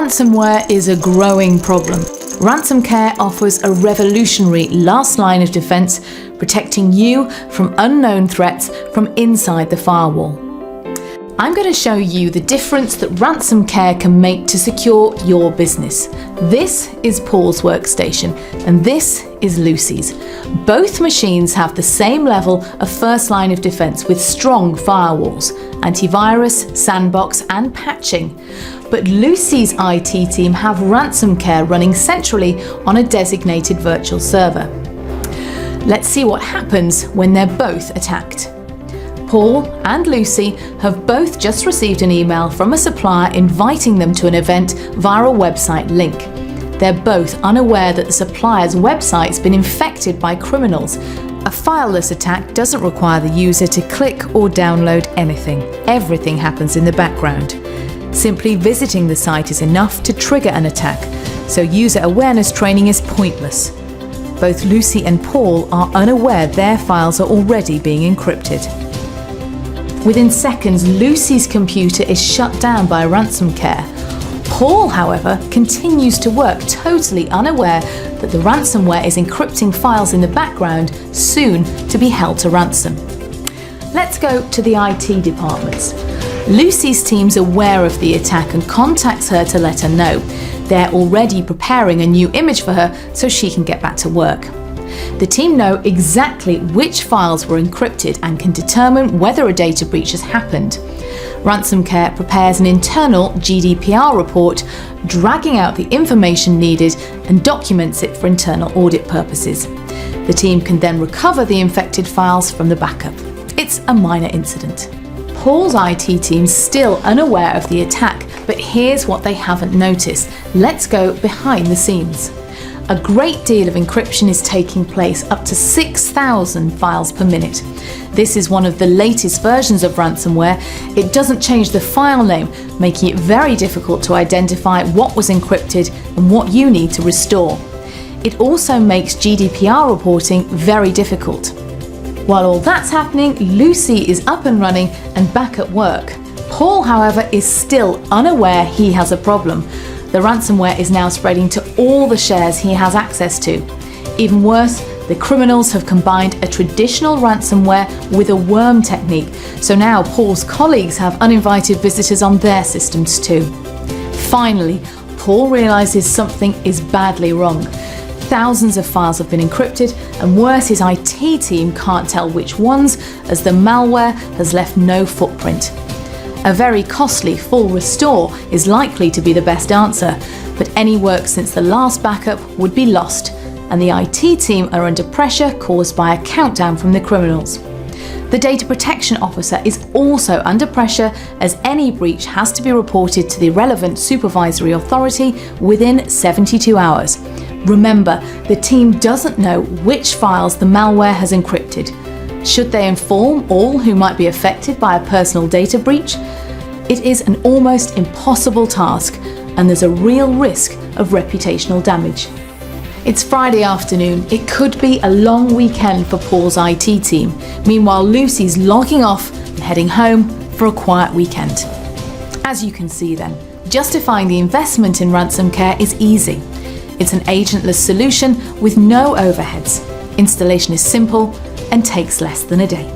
Ransomware is a growing problem. Ransomware offers a revolutionary last line of defense, protecting you from unknown threats from inside the firewall. I'm going to show you the difference that ransomware can make to secure your business. This is Paul's workstation and this is Lucy's. Both machines have the same level of first line of defense with strong firewalls, antivirus, sandbox and patching. But Lucy's IT team have ransomware running centrally on a designated virtual server. Let's see what happens when they're both attacked. Paul and Lucy have both just received an email from a supplier inviting them to an event via a website link. They're both unaware that the supplier's website's been infected by criminals. A fileless attack doesn't require the user to click or download anything. Everything happens in the background. Simply visiting the site is enough to trigger an attack, so user awareness training is pointless. Both Lucy and Paul are unaware their files are already being encrypted. Within seconds, Lucy's computer is shut down by ransomware. Paul, however, continues to work totally unaware that the ransomware is encrypting files in the background, soon to be held to ransom. Let's go to the IT departments. Lucy's team's aware of the attack and contacts her to let her know. They're already preparing a new image for her so she can get back to work. The team know exactly which files were encrypted and can determine whether a data breach has happened. Ransomware prepares an internal GDPR report, dragging out the information needed and documents it for internal audit purposes. The team can then recover the infected files from the backup. It's a minor incident. Paul's IT team's still unaware of the attack, but here's what they haven't noticed. Let's go behind the scenes. A great deal of encryption is taking place, up to 6,000 files per minute. This is one of the latest versions of ransomware. It doesn't change the file name, making it very difficult to identify what was encrypted and what you need to restore. It also makes GDPR reporting very difficult. While all that's happening, Lucy is up and running and back at work. Paul, however, is still unaware he has a problem. The ransomware is now spreading to all the shares he has access to. Even worse, the criminals have combined a traditional ransomware with a worm technique, so now Paul's colleagues have uninvited visitors on their systems too. Finally, Paul realizes something is badly wrong. Thousands of files have been encrypted, and worse, his IT team can't tell which ones, as the malware has left no footprint. A very costly full restore is likely to be the best answer, but any work since the last backup would be lost, and the IT team are under pressure caused by a countdown from the criminals. The data protection officer is also under pressure, as any breach has to be reported to the relevant supervisory authority within 72 hours. Remember, the team doesn't know which files the malware has encrypted. Should they inform all who might be affected by a personal data breach? It is an almost impossible task, and there's a real risk of reputational damage. It's Friday afternoon. It could be a long weekend for Paul's IT team. Meanwhile, Lucy's logging off and heading home for a quiet weekend. As you can see then, justifying the investment in ransomware is easy. It's an agentless solution with no overheads. Installation is simple and takes less than a day.